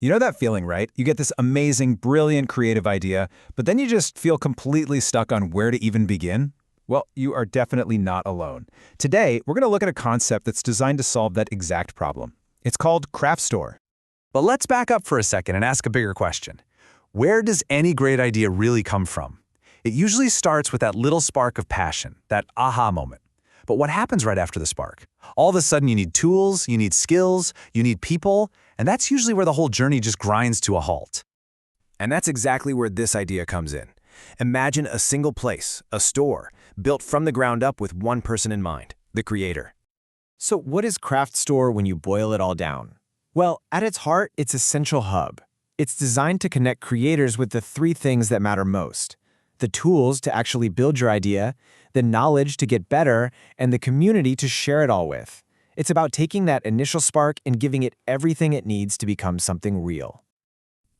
You know that feeling, right? You get this amazing, brilliant creative idea, but then you just feel completely stuck on where to even begin? Well, you are definitely not alone. Today, we're going to look at a concept that's designed to solve that exact problem. It's called CraftStore. But let's back up for a second and ask a bigger question. Where does any great idea really come from? It usually starts with that little spark of passion, that aha moment. But what happens right after the spark? All of a sudden you need tools, you need skills, you need people, and that's usually where the whole journey just grinds to a halt. And that's exactly where this idea comes in. Imagine a single place, a store, built from the ground up with one person in mind, the creator. So what is CraftStore when you boil it all down? Well, at its heart, it's a central hub. It's designed to connect creators with the three things that matter most: the tools to actually build your idea, the knowledge to get better, and the community to share it all with. It's about taking that initial spark and giving it everything it needs to become something real.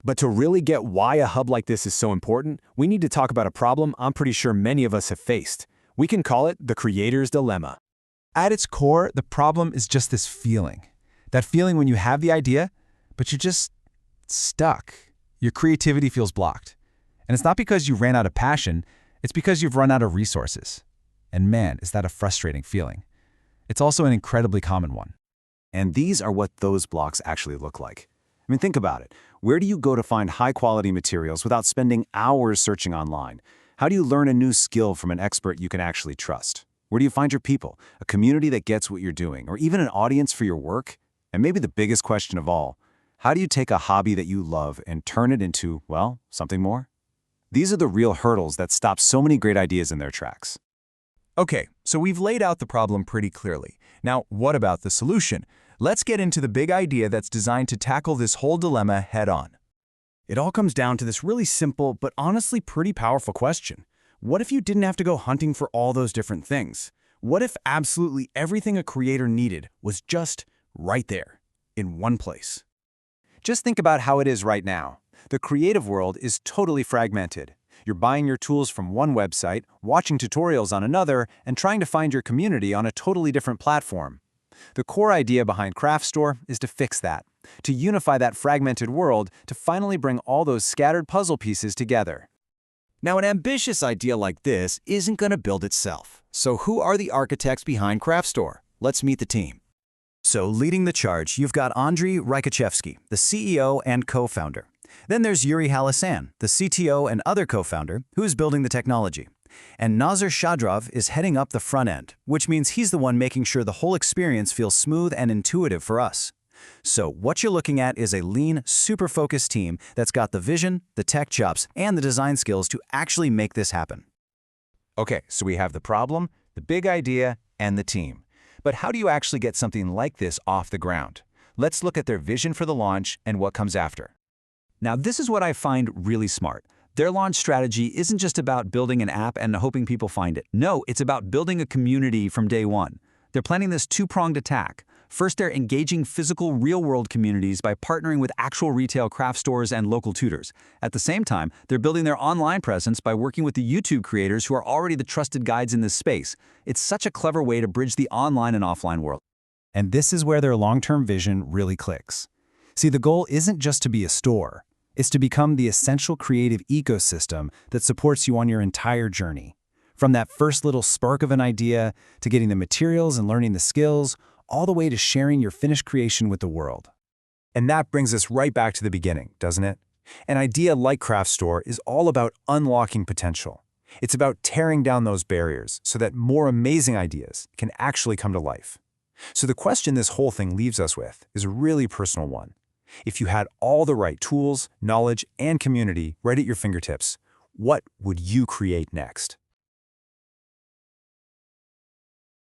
But to really get why a hub like this is so important, we need to talk about a problem I'm pretty sure many of us have faced. We can call it the creator's dilemma. At its core, the problem is just this feeling. That feeling when you have the idea, but you're just stuck. Your creativity feels blocked. And it's not because you ran out of passion, it's because you've run out of resources. And man, is that a frustrating feeling. It's also an incredibly common one. And these are what those blocks actually look like. I mean, think about it. Where do you go to find high-quality materials without spending hours searching online? How do you learn a new skill from an expert you can actually trust? Where do you find your people, a community that gets what you're doing, or even an audience for your work? And maybe the biggest question of all, how do you take a hobby that you love and turn it into, well, something more? These are the real hurdles that stop so many great ideas in their tracks. Okay, so we've laid out the problem pretty clearly. Now, what about the solution? Let's get into the big idea that's designed to tackle this whole dilemma head-on. It all comes down to this really simple but honestly pretty powerful question. What if you didn't have to go hunting for all those different things? What if absolutely everything a creator needed was just right there, in one place? Just think about how it is right now. The creative world is totally fragmented. You're buying your tools from one website, watching tutorials on another, and trying to find your community on a totally different platform. The core idea behind CraftStore is to fix that, to unify that fragmented world, to finally bring all those scattered puzzle pieces together. Now, an ambitious idea like this isn't going to build itself. So who are the architects behind CraftStore? Let's meet the team. So leading the charge, you've got Andrei Rykachevsky, the CEO and co-founder. Then there's Yuri Halasan, the CTO and other co-founder, who is building the technology. And Nazar Shadrov is heading up the front end, which means he's the one making sure the whole experience feels smooth and intuitive for us. So what you're looking at is a lean, super focused team that's got the vision, the tech chops, and the design skills to actually make this happen. Okay, so we have the problem, the big idea, and the team. But how do you actually get something like this off the ground? Let's look at their vision for the launch and what comes after. Now, this is what I find really smart. Their launch strategy isn't just about building an app and hoping people find it. No, it's about building a community from day one. They're planning this two-pronged attack. First, they're engaging physical, real-world communities by partnering with actual retail craft stores and local tutors. At the same time, they're building their online presence by working with the YouTube creators who are already the trusted guides in this space. It's such a clever way to bridge the online and offline world. And this is where their long-term vision really clicks. See, the goal isn't just to be a store. It's to become the essential creative ecosystem that supports you on your entire journey. From that first little spark of an idea, to getting the materials and learning the skills, all the way to sharing your finished creation with the world. And that brings us right back to the beginning, doesn't it? An idea like CraftStore is all about unlocking potential. It's about tearing down those barriers so that more amazing ideas can actually come to life. So the question this whole thing leaves us with is a really personal one. If you had all the right tools, knowledge, and community right at your fingertips, what would you create next?